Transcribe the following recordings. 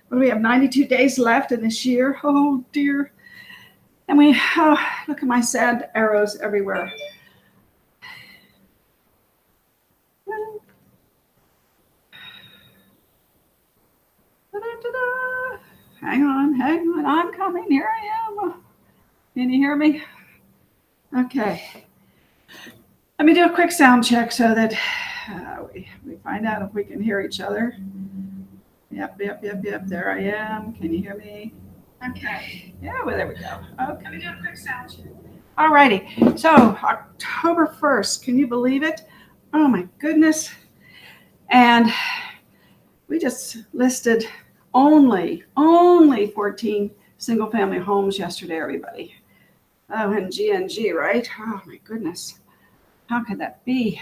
What do we have? 92 days left in this year. Oh dear. And look at my sad arrows everywhere. Hang on, I'm coming. Here I am. Can you hear me? Okay. Let me do a quick sound check so that we find out if we can hear each other. Yep. There I am. Can you hear me? Okay. Yeah, well, there we go. Okay. Let me do a quick sound check. All righty. So October 1st, can you believe it? Oh my goodness. And we just listed only 14 single family homes yesterday, everybody. Oh, and GNG, right? Oh my goodness. How could that be?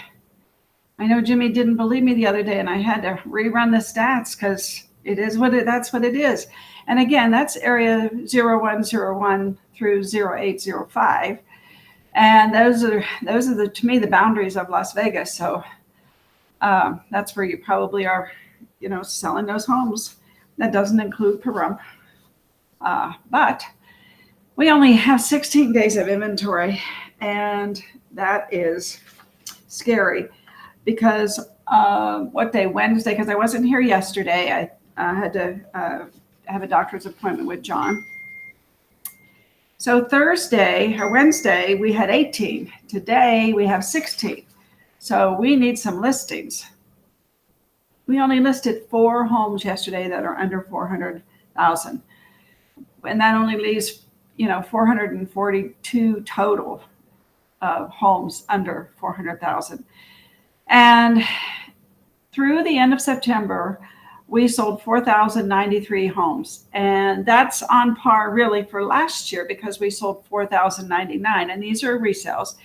I know Jimmy didn't believe me the other day, and I had to rerun the stats because that's what it is. And again, that's area 0101 through 0805. And those are to me the boundaries of Las Vegas. So that's where you probably are, selling those homes. That doesn't include Pahrump. But we only have 16 days of inventory, and that is scary because what day? Wednesday, because I wasn't here yesterday. I had to have a doctor's appointment with John. So Wednesday, we had 18. Today, we have 16. So we need some listings. We only listed 4 homes yesterday that are under 400,000. And that only leaves, 442 total homes under 400,000. And through the end of September, we sold 4,093 homes. And that's on par really for last year because we sold 4,099. And these are resales.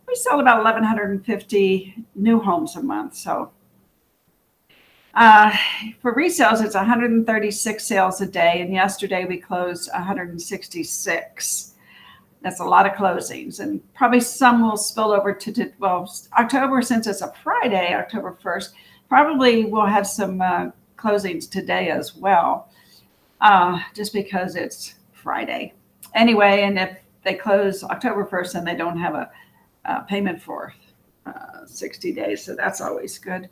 We sell about 1,150 new homes a month. So for resales, it's 136 sales a day. And yesterday we closed 166. That's a lot of closings. And probably some will spill over to October, since it's a Friday, October 1st, probably we'll have some closings today as well, just because it's Friday. Anyway, and if they close October 1st, then they don't have a payment for 60 days. So that's always good.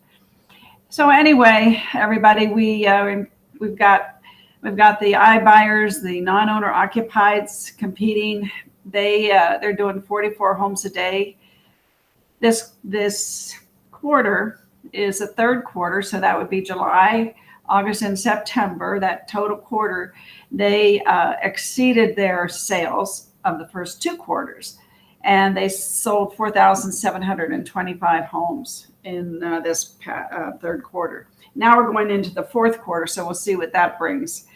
So anyway, everybody, we've got the iBuyers, the non-owner occupieds competing. They're doing 44 homes a day. This quarter is the third quarter, so that would be July, August, and September. That total quarter, they exceeded their sales of the first 2 quarters, and they sold 4,725 homes in this third quarter. Now we're going into the fourth quarter, so we'll see what that brings.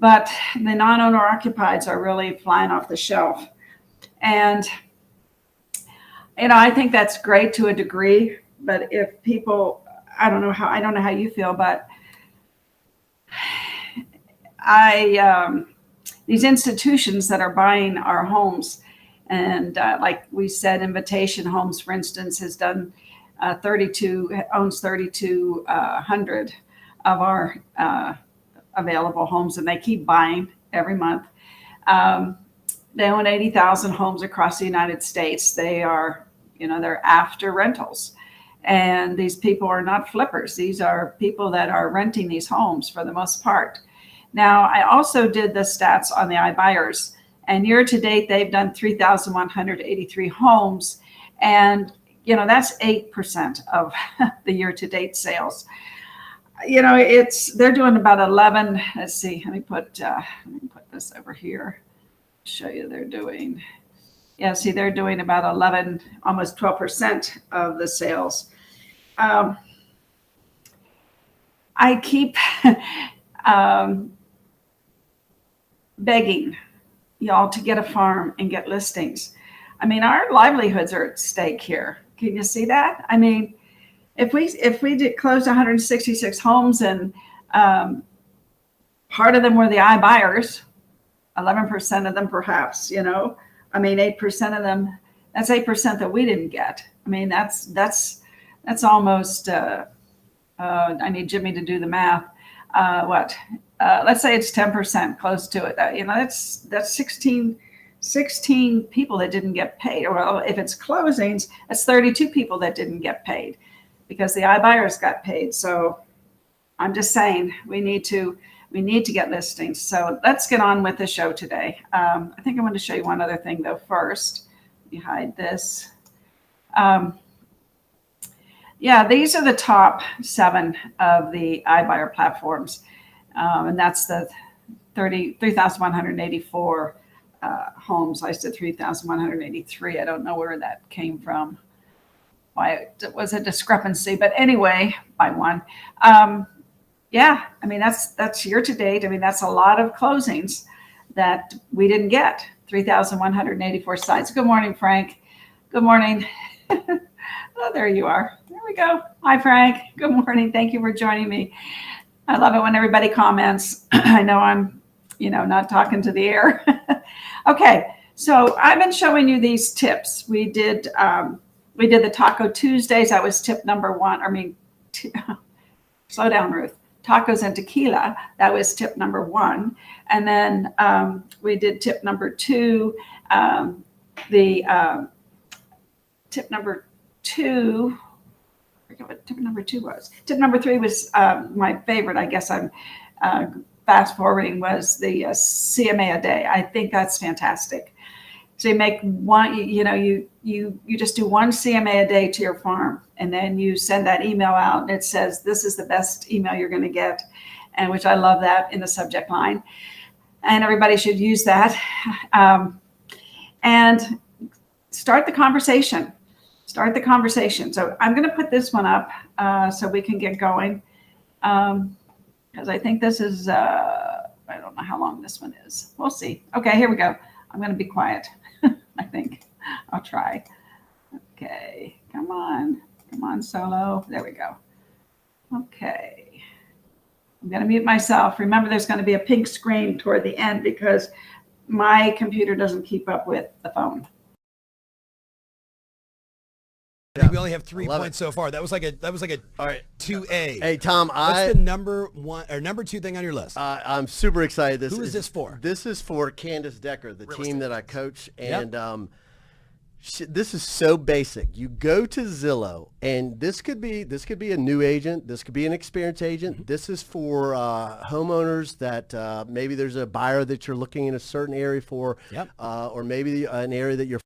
But the non-owner occupieds are really flying off the shelf. And, I think that's great to a degree, but if people, I don't know how you feel, but these institutions that are buying our homes, and like we said, Invitation Homes, for instance, has done owns 3,200 of our available homes, and they keep buying every month. They own 80,000 homes across the United States. They are, they're after rentals. And these people are not flippers. These are people that are renting these homes for the most part. Now, I also did the stats on the iBuyers, and year to date, they've done 3,183 homes. And, that's 8% of the year to date sales. They're doing about 11. Let's see, let me put this over here. Show you they're doing. Yeah, see, they're doing about 11, almost 12% of the sales. I keep begging y'all to get a farm and get listings. Our livelihoods are at stake here. Can you see that? If we did close 166 homes and part of them were the iBuyers, 11% of them perhaps, 8% of them, that's 8% that we didn't get. That's almost, I need Jimmy to do the math. let's say it's 10%, close to it. That's 16 people that didn't get paid. Well, if it's closings, that's 32 people that didn't get paid because the iBuyers got paid. So I'm just saying we need to get listings. So let's get on with the show today. I think I want to show you one other thing though first. Let me hide this. These are the top 7 of the iBuyer platforms. And that's the 3,184 homes. I said 3,183. I don't know where that came from. Why it was a discrepancy, but anyway, by one. That's year to date. I mean, that's a lot of closings that we didn't get. 3,184 sites. Good morning, Frank. Good morning. Oh, there you are. There we go. Hi, Frank. Good morning. Thank you for joining me. I love it when everybody comments. I know I'm, not talking to the air. Okay, so I've been showing you these tips. We did the Taco Tuesdays. That was tip number 1. Slow down, Ruth. Tacos and tequila. That was tip number 1. And then we did tip number 2. Tip number 2. I forget what tip number 2 was. Tip number 3 was my favorite. I guess I'm fast forwarding, was the CMA a day. I think that's fantastic. So you make one, you just do 1 CMA a day to your farm, and then you send that email out, and it says this is the best email you're going to get, and which I love that in the subject line, and everybody should use that, and start the conversation. Start the conversation. So I'm going to put this one up so we can get going, because I think this is I don't know how long this one is. We'll see. Okay, here we go. I'm going to be quiet. I think I'll try. Okay, come on, Solo. There we go. Okay, I'm going to mute myself. Remember, there's going to be a pink screen toward the end because my computer doesn't keep up with the phone. I think we only have 3 points so far. That was like a all right 2A. Hey Tom, what's the number 1 or number 2 thing on your list? I'm super excited. Who is this for? This is for Candace Decker, the team that I coach, and this is so basic. You go to Zillow, and this could be a new agent, this could be an experienced agent. Mm-hmm. This is for homeowners that maybe there's a buyer that you're looking in a certain area for, or maybe an area that you're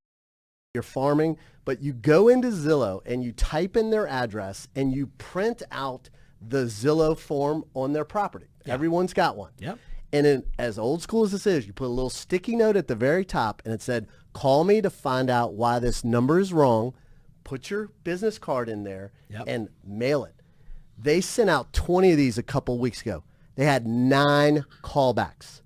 farming. But you go into Zillow and you type in their address and you print out the Zillow form on their property. Yep. Everyone's got one. Yep. And as old school as this is, you put a little sticky note at the very top and it said, call me to find out why this number is wrong. Put your business card in there and mail it. They sent out 20 of these a couple weeks ago. They had 9 callbacks.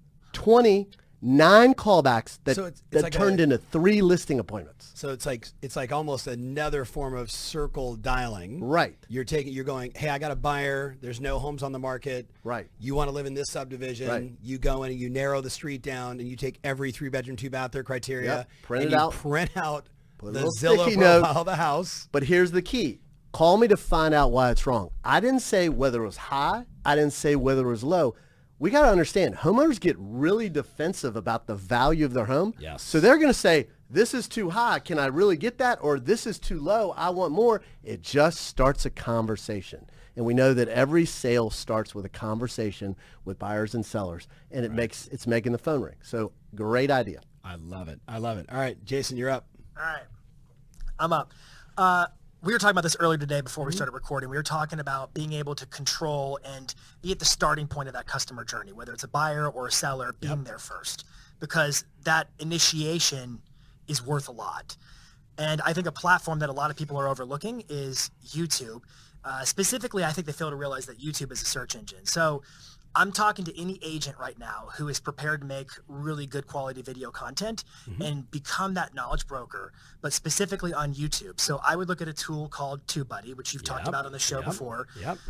9 callbacks that turned into 3 listing appointments. So it's like almost another form of circle dialing. Right. You're going, hey, I got a buyer. There's no homes on the market. Right. You want to live in this subdivision. Right. You go in and you narrow the street down and you take every 3-bedroom, 2-bath their criteria. Yep. Print out the Zillow profile of the house. But here's the key. Call me to find out why it's wrong. I didn't say whether it was high. I didn't say whether it was low. We got to understand, homeowners get really defensive about the value of their home. Yes. So they're going to say, this is too high. Can I really get that? Or this is too low. I want more. It just starts a conversation. And we know that every sale starts with a conversation with buyers and sellers. And it's making the phone ring. So great idea. I love it. All right, Jason, you're up. All right. I'm up. We were talking about this earlier today before we started recording. We were talking about being able to control and be at the starting point of that customer journey, whether it's a buyer or a seller, being there first, because that initiation is worth a lot. And I think a platform that a lot of people are overlooking is YouTube. Specifically, I think they fail to realize that YouTube is a search engine. So I'm talking to any agent right now who is prepared to make really good quality video content and become that knowledge broker, but specifically on YouTube. So I would look at a tool called TubeBuddy, which you've talked about on the show before.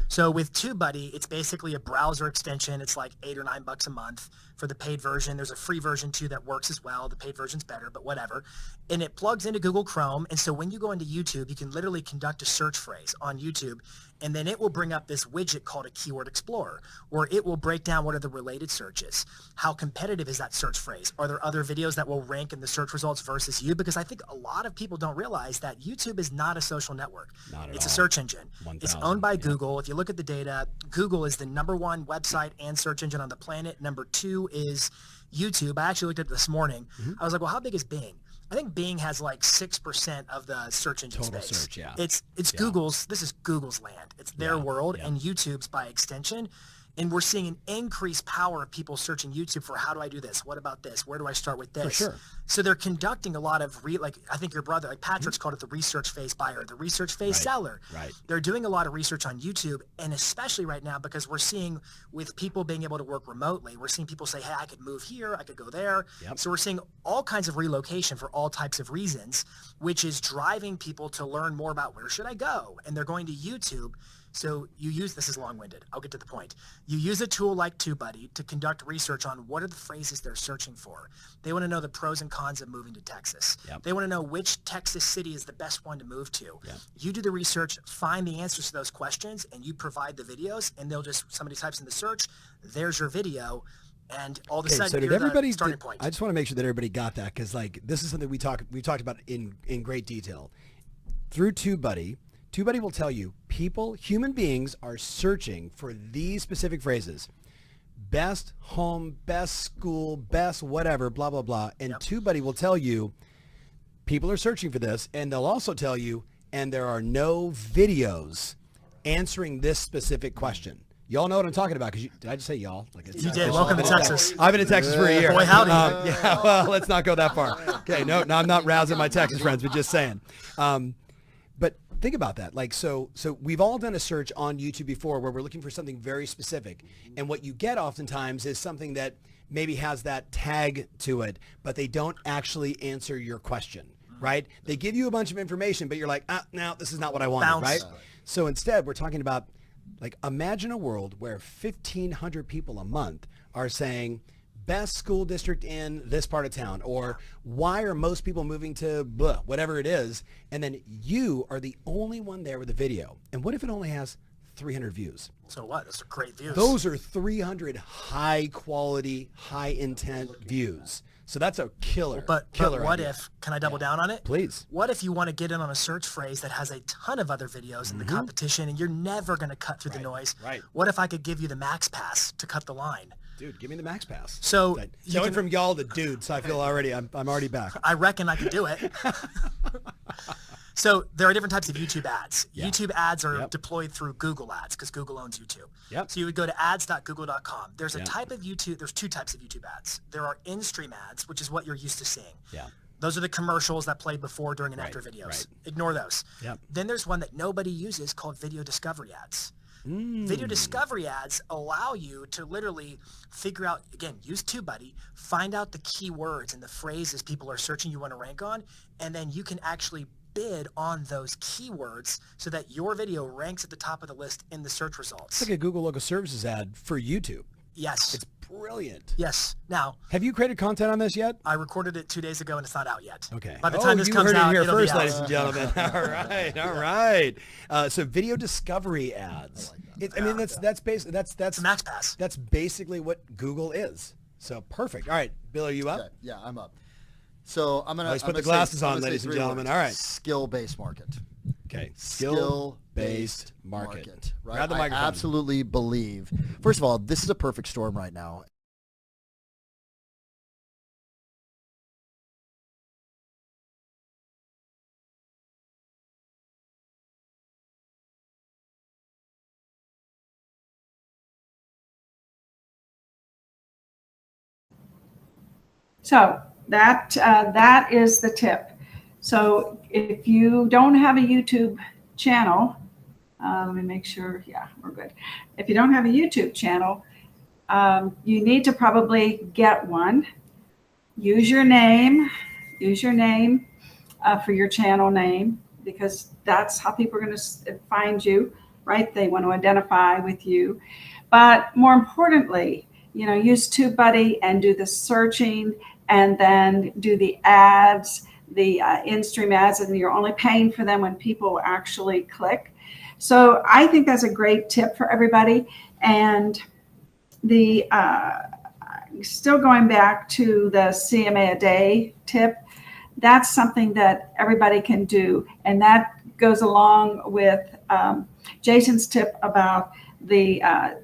So with TubeBuddy, it's basically a browser extension. It's like $8 or $9 a month for the paid version. There's a free version too that works as well. The paid version's better, but whatever. And it plugs into Google Chrome. And so when you go into YouTube, you can literally conduct a search phrase on YouTube And then it will bring up this widget called a keyword explorer, where it will break down what are the related searches. How competitive is that search phrase? Are there other videos that will rank in the search results versus you? Because I think a lot of people don't realize that YouTube is not a social network. It's a search engine. It's owned by Google. If you look at the data, Google is the #1 website and search engine on the planet. #2 is YouTube. I actually looked at it this morning. I was like, well, how big is Bing? I think Bing has like 6% of the search engine Total space. search, yeah. It's Google's, this is Google's land. It's their world and YouTube's by extension. And we're seeing an increased power of people searching YouTube for how do I do this? What about this? Where do I start with this? For sure. So they're conducting a lot of, like I think your brother, like Patrick's called it the research phase buyer, the research phase seller. Right. They're doing a lot of research on YouTube, and especially right now because we're seeing with people being able to work remotely, we're seeing people say, hey, I could move here, I could go there. So we're seeing all kinds of relocation for all types of reasons, which is driving people to learn more about where should I go? And they're going to YouTube. So you use, this is long-winded, I'll get to the point. You use a tool like TubeBuddy to conduct research on what are the phrases they're searching for. They want to know the pros and cons of moving to Texas. They want to know which Texas city is the best one to move to. You do the research, find the answers to those questions, and you provide the videos, and they'll just, somebody types in the search, there's your video, and all of a sudden so did you're everybody, the starting point. I just want to make sure that everybody got that, because like this is something we talked about in great detail. Through TubeBuddy, TubeBuddy will tell you human beings are searching for these specific phrases. Best home, best school, best whatever, blah, blah, blah. And TubeBuddy will tell you people are searching for this, and they'll also tell you, and there are no videos answering this specific question. Y'all know what I'm talking about, because did I just say y'all? Like You did. Welcome to Texas. I've been in Texas for a year. Boy, howdy. Yeah, well, let's not go that far. Okay, no, I'm not rousing my Texas friends, but just saying. But think about that. Like, so we've all done a search on YouTube before where we're looking for something very specific. And what you get oftentimes is something that maybe has that tag to it, but they don't actually answer your question, right? They give you a bunch of information, but you're like, no, this is not what I wanted, Bounce. right? So instead, we're talking about, like, imagine a world where 1,500 people a month are saying, best school district in this part of town, or why are most people moving to blah, whatever it is, and then you are the only one there with a video. And what if it only has 300 views? So what? Those are great views. Those are 300 high quality, high intent views. So that's a killer. But what idea. if, can I double down on it? Please. What if you want to get in on a search phrase that has a ton of other videos in the competition and you're never going to cut through the noise? Right. What if I could give you the max pass to cut the line? Dude, give me the max pass. So you went from y'all to dude, so I feel already, I'm already back. I reckon I could do it. So there are different types of YouTube ads. YouTube ads are deployed through Google Ads because Google owns YouTube. So you would go to ads.google.com. There's a type of YouTube, there's two types of YouTube ads. There are in-stream ads, which is what you're used to seeing. Those are the commercials that play before, during, and after videos. Ignore those. Then there's one that nobody uses called video discovery ads. Video discovery ads allow you to literally figure out, again, use TubeBuddy, find out the keywords and the phrases people are searching you want to rank on, and then you can actually bid on those keywords so that your video ranks at the top of the list in the search results. It's like a Google Local Services ad for YouTube. Yes. It's brilliant. Yes. Now, have you created content on this yet? I recorded it 2 days ago and it's not out yet. Okay. By the time this you comes heard out, it here it'll first, be out. ladies and gentlemen. All right, all right. So video discovery ads. I mean, that's basically that's Max pass. That's basically what Google is. So perfect. All right, Bill, are you up? Okay, yeah, I'm up. So I'm gonna. Let's put the glasses on, ladies and gentlemen. All right. Skill-based market. Okay. Skill-based market. Right. Grab the I microphone. absolutely believe. First of all, this is a perfect storm right now. So that is the tip. So if you don't have a YouTube channel, let me make sure, yeah, we're good. If you don't have a YouTube channel, you need to probably get one. Use your name for your channel name, because that's how people are going to find you, right? They want to identify with you. But more importantly, use TubeBuddy and do the searching, and then do the ads, the in-stream ads, and you're only paying for them when people actually click. So I think that's a great tip for everybody. And the still going back to the CMA a day tip, that's something that everybody can do. And that goes along with Jason's tip about the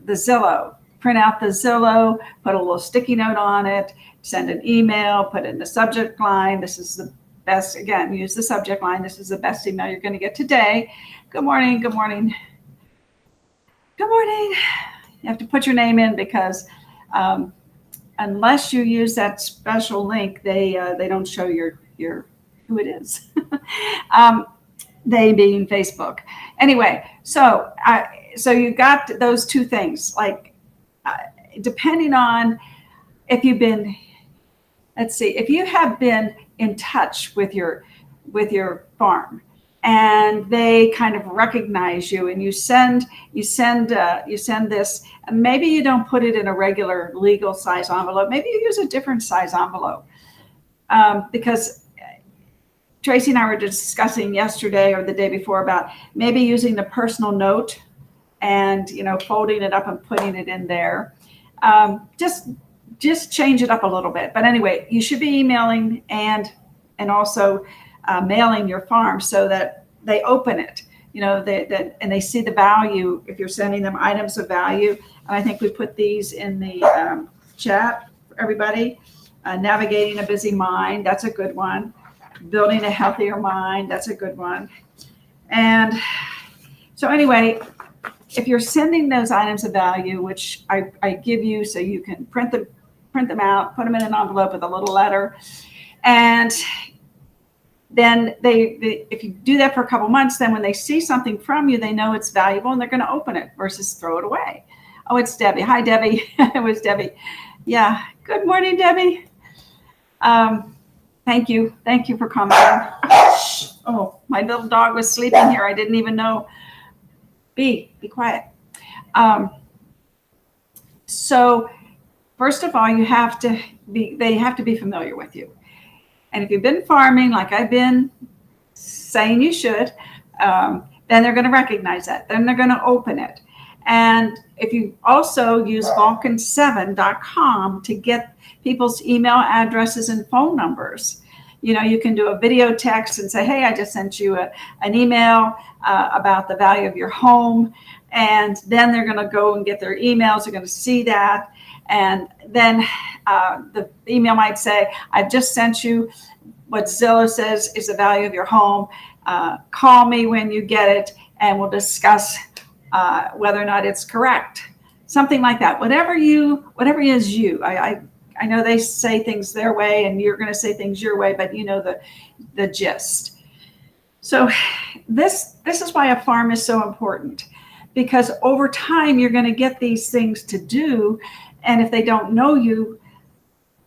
Zillow. Print out the Zillow, put a little sticky note on it, send an email, put in the subject line. This is the best, again, use the subject line. This is the best email you're going to get today. Good morning, good morning. Good morning. You have to put your name in because unless you use that special link, they don't show your who it is. They being Facebook. Anyway, so you got those two things. Like depending on if you've been, let's see, if you have been in touch with your farm and they kind of recognize you and you send this, and maybe you don't put it in a regular legal size envelope. Maybe you use a different size envelope because Tracy and I were discussing yesterday or the day before about maybe using the personal note and, folding it up and putting it in there. Just change it up a little bit. But anyway, you should be emailing and also mailing your farm so that they open it, and they see the value if you're sending them items of value. And I think we put these in the chat for everybody. Navigating a busy mind, that's a good one. Building a healthier mind, that's a good one. And so anyway, if you're sending those items of value, which I give you so you can print them out, put them in an envelope with a little letter, and then if you do that for a couple months, then when they see something from you, they know it's valuable and they're going to open it versus throw it away. Oh, it's Debbie. Hi, Debbie. It was Debbie. Yeah. Good morning, Debbie. Thank you. Thank you for commenting. Oh, my little dog was sleeping here. I didn't even know. Be quiet. So first of all, they have to be familiar with you. And if you've been farming like I've been saying you should, then they're going to recognize that. Then they're going to open it. And if you also use vulcan7.com to get people's email addresses and phone numbers, you can do a video text and say, hey, I just sent you an email about the value of your home. And then they're going to go and get their emails. They're going to see that. And then the email might say, I've just sent you what Zillow says is the value of your home. Call me when you get it and we'll discuss whether or not it's correct. Something like that. Whatever is you. I know they say things their way and you're going to say things your way, but the gist. So this is why a farm is so important, because over time you're going to get these things to do. And if they don't know you,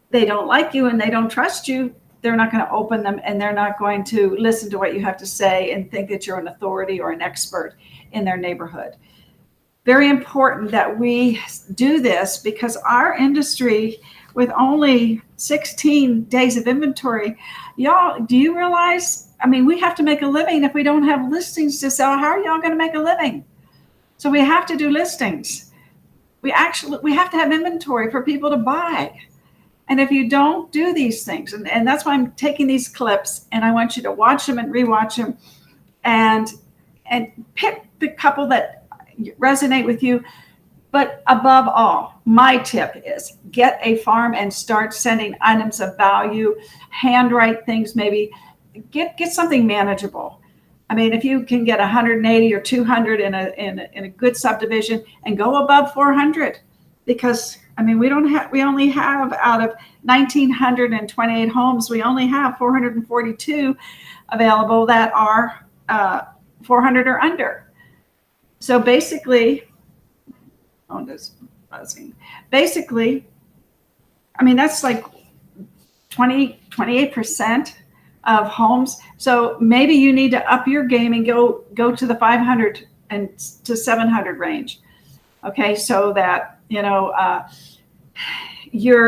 they don't like you, and they don't trust you, they're not going to open them, and they're not going to listen to what you have to say and think that you're an authority or an expert in their neighborhood. Very important that we do this, because our industry, with only 16 days of inventory, y'all, do you realize, we have to make a living. If we don't have listings to sell, how are y'all going to make a living? So we have to do listings. We have to have inventory for people to buy. And if you don't do these things, and that's why I'm taking these clips, and I want you to watch them and rewatch them and pick the couple that resonate with you. But above all, my tip is get a farm and start sending items of value, handwrite things, maybe get something manageable. If you can get 180 or 200 in a good subdivision, and go above 400, because we only have, out of 1,928 homes, we only have 442 available that are 400 or under. So basically, that's like 28% of homes. So maybe you need to up your game and go to the 500 and to 700 range. Okay, so that you're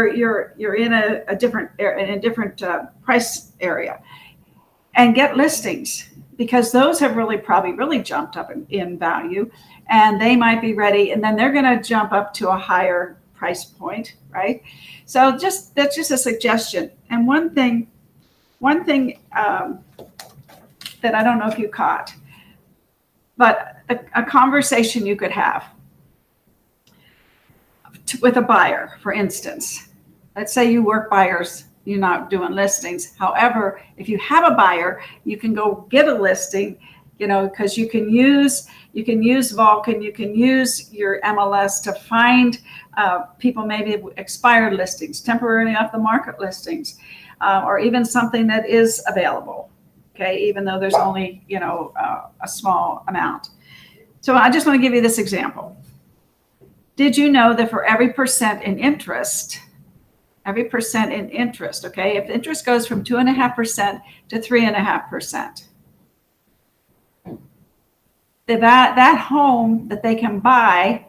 in a different price area. and get listings, because those have probably jumped up in value, and they might be ready, and then they're going to jump up to a higher price point, right? So that's just a suggestion. And one thing that I don't know if you caught, but a conversation you could have with a buyer, for instance. Let's say you work buyers, you're not doing listings. However, if you have a buyer, you can go get a listing, because you can use Vulcan, you can use your MLS to find people, maybe expired listings, temporarily off the market listings, or even something that is available. Okay, even though there's only a small amount. So I just want to give you this example. Did you know that for every percent in interest, okay, if interest goes from 2.5% to 3.5%, that home that they can buy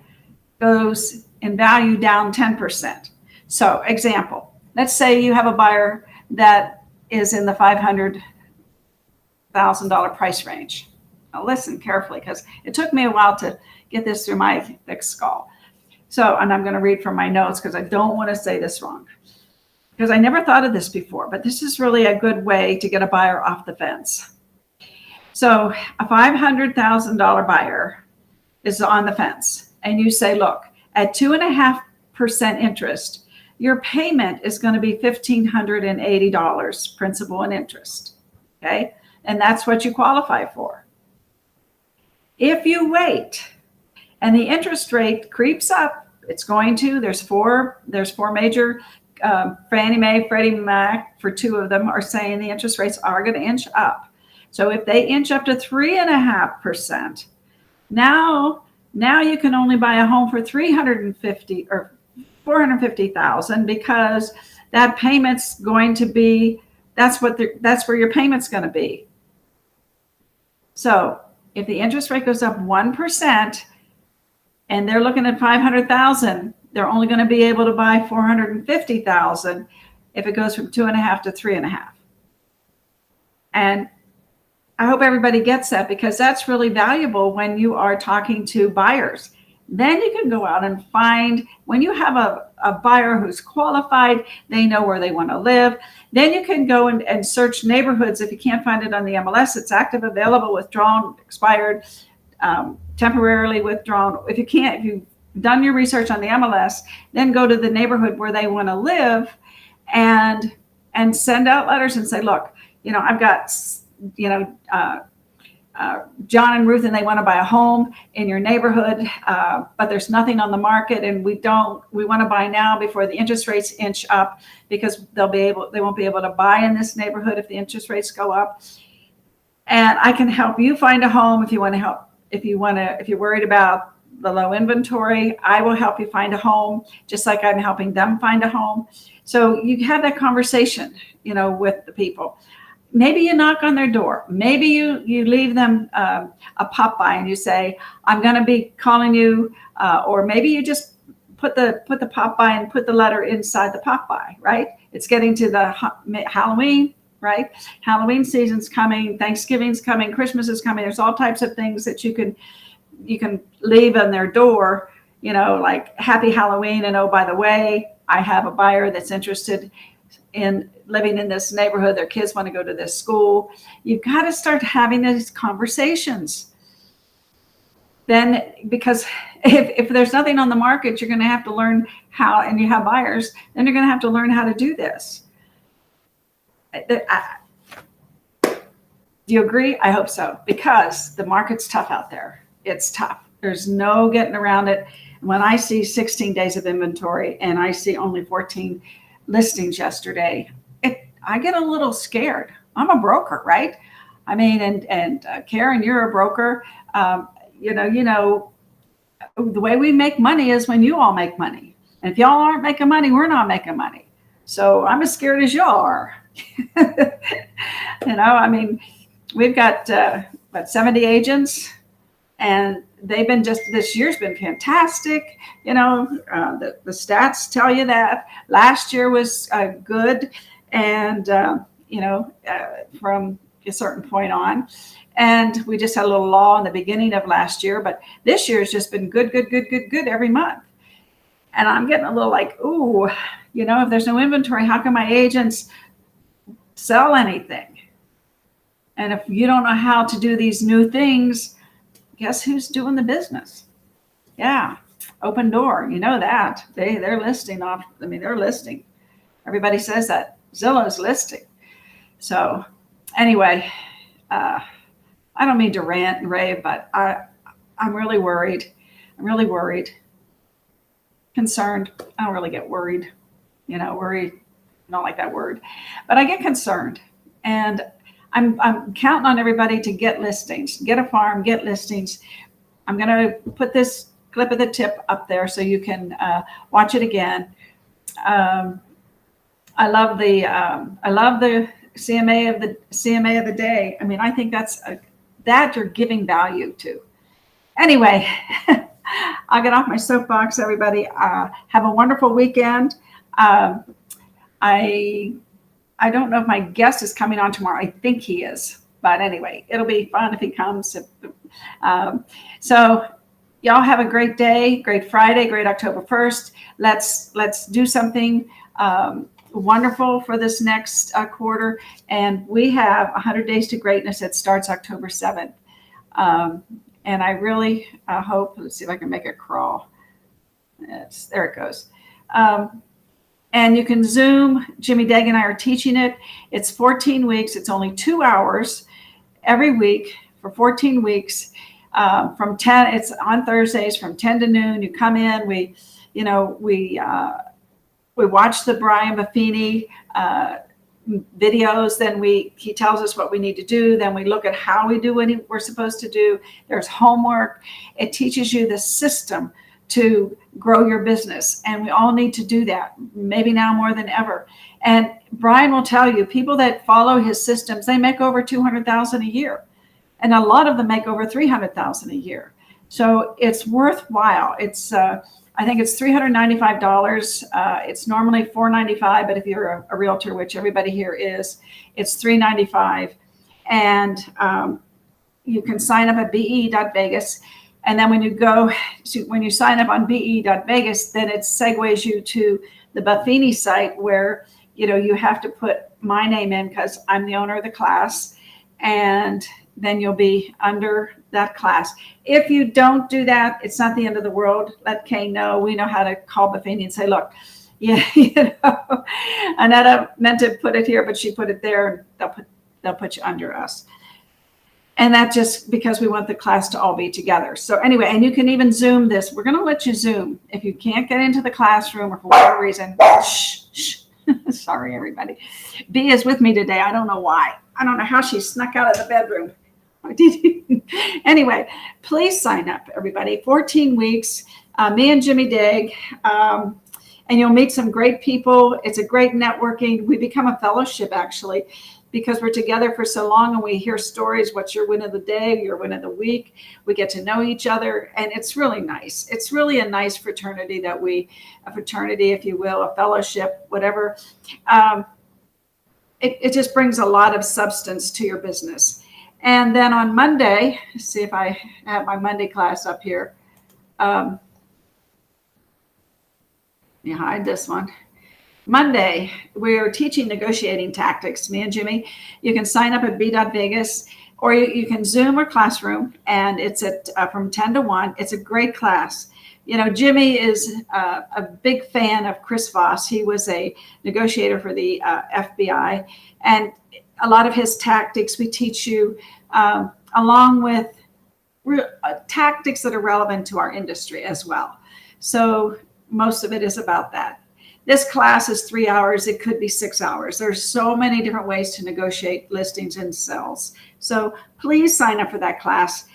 goes in value down 10%. So example, let's say you have a buyer that is in the $500,000 price range. Now listen carefully, because it took me a while to get this through my thick skull. So, and I'm going to read from my notes because I don't want to say this wrong, because I never thought of this before, but this is really a good way to get a buyer off the fence. So a $500,000 buyer is on the fence, and you say, look, at 2.5% interest, your payment is going to be $1,580 principal and interest. Okay. And that's what you qualify for. If you wait and the interest rate creeps up, it's going to, there's four major, Fannie Mae, Freddie Mac, for two of them are saying the interest rates are going to inch up. So if they inch up to 3.5%, now you can only buy a home for $350,000 or $450,000, because that payment's going to be, that's where your payment's going to be. So if the interest rate goes up 1% and they're looking at $500,000, they're only going to be able to buy $450,000 if it goes from 2.5 to 3.5. And I hope everybody gets that, because that's really valuable when you are talking to buyers. Then you can go out and find, when you have a buyer who's qualified, they know where they want to live, then you can go and search neighborhoods. If you can't find it on the MLS, it's active, available, withdrawn, expired, temporarily withdrawn. If you've done your research on the MLS, then go to the neighborhood where they want to live and send out letters and say, look, I've got, John and Ruth, and they want to buy a home in your neighborhood, but there's nothing on the market, and we want to buy now before the interest rates inch up, because they won't be able to buy in this neighborhood if the interest rates go up. And I can help you find a home if you want to help. If you're worried about the low inventory, I will help you find a home, just like I'm helping them find a home. So you have that conversation, with the people. Maybe you knock on their door. Maybe you leave them a pop-by and you say, I'm going to be calling you, or maybe you just put the pop-by and put the letter inside the pop-by, right? It's getting to the Halloween, right? Halloween season's coming, Thanksgiving's coming, Christmas is coming. There's all types of things that you can leave on their door, like Happy Halloween, and oh, by the way, I have a buyer that's interested in living in this neighborhood. Their kids want to go to this school. You've got to start having these conversations. Then, because if there's nothing on the market, you're going to have to learn how, and you have buyers, then you're going to have to learn how to do this. Do you agree? I hope so, because the market's tough out there. It's tough. There's no getting around it. When I see 16 days of inventory and I see only 14 listings yesterday, I get a little scared. I'm a broker, right? I mean, and Karen, you're a broker. The way we make money is when you all make money. And if y'all aren't making money, we're not making money. So I'm as scared as y'all are. I mean, we've got 70 agents, and they've been this year's been fantastic. The stats tell you that. Last year was good. And, from a certain point on. And we just had a little lull in the beginning of last year, but this year has just been good every month. And I'm getting a little like, ooh, you know, if there's no inventory, how can my agents sell anything? And if you don't know how to do these new things, guess who's doing the business? Yeah, Open Door. You know that. They're listing off. I mean, they're listing. Everybody says that. Zillow's listing. So anyway, I don't mean to rant and rave, but I'm really worried. I'm really worried. Concerned. I don't really get worried. You know, worried. I don't like that word. But I get concerned. And I'm counting on everybody to get listings. Get a farm, get listings. I'm going to put this clip of the tip up there so you can watch it again. I love the CMA of the day. I mean, I think that you're giving value to. Anyway, I'll get off my soapbox, everybody. Have a wonderful weekend. I don't know if my guest is coming on tomorrow. I think he is. But anyway, it'll be fun if he comes. So y'all have a great day, great Friday, great October 1st. Let's do something wonderful for this next quarter. And we have 100 Days to Greatness that starts October 7th. And I really hope, let's see if I can make it crawl. Yes, there it goes. And you can Zoom. Jimmy Dague and I are teaching it. It's 14 weeks. It's only 2 hours every week for 14 weeks. From 10, it's on Thursdays from 10 to noon. You come in. We watch the Brian Buffini videos. Then he tells us what we need to do. Then we look at how we do what we're supposed to do. There's homework. It teaches you the system to grow your business. And we all need to do that, maybe now more than ever. And Brian will tell you, people that follow his systems, they make over $200,000 a year. And a lot of them make over $300,000 a year. So it's worthwhile. It's, I think it's $395. It's normally $495, but if you're a realtor, which everybody here is, it's $395. And you can sign up at be.vegas. And then when you sign up on be.vegas, then it segues you to the Buffini site where, you know, you have to put my name in because I'm the owner of the class. And then you'll be under that class. If you don't do that, it's not the end of the world. Let Kay know. We know how to call Buffini and say, look, yeah, you know, Annetta meant to put it here, but she put it there. They'll put you under us. And that's just because we want the class to all be together. So anyway, and you can even Zoom this. We're going to let you Zoom. If you can't get into the classroom or for whatever reason, shh. Sorry, everybody. B is with me today. I don't know why. I don't know how she snuck out of the bedroom. Anyway, please sign up, everybody. 14 weeks, me and Jimmy Dague, and you'll meet some great people. It's a great networking. We become a fellowship, actually, because we're together for so long and we hear stories. What's your win of the day, your win of the week? We get to know each other, and it's really nice. It's really a nice fraternity a fraternity, if you will, a fellowship, whatever. It just brings a lot of substance to your business. And then on Monday, let's see if I have my Monday class up here. Let me hide this one. Monday, we're teaching negotiating tactics, me and Jimmy. You can sign up at be.vegas, or you can Zoom or Classroom, and it's at from 10 to 1. It's a great class. You know, Jimmy is a big fan of Chris Voss. He was a negotiator for the FBI, and a lot of his tactics we teach you, along with tactics that are relevant to our industry as well. So most of it is about that. This class is 3 hours. It could be 6 hours. There's so many different ways to negotiate listings and sales. So please sign up for that class.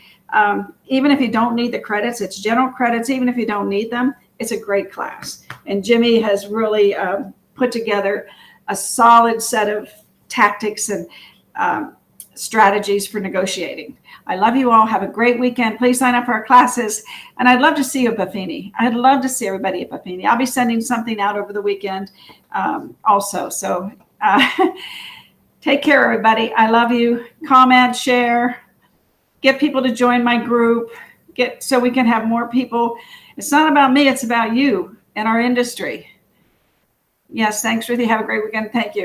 Even if you don't need the credits, it's general credits. Even if you don't need them, it's a great class. And Jimmy has really put together a solid set of tactics and strategies for negotiating. I love you all. Have a great weekend. Please sign up for our classes. And I'd love to see you at Buffini. I'd love to see everybody at Buffini. I'll be sending something out over the weekend also. So take Take care, everybody. I love you. Comment, share, get people to join my group, so we can have more people. It's not about me, it's about you and our industry. Yes, thanks, Ruthie. Have a great weekend. Thank you.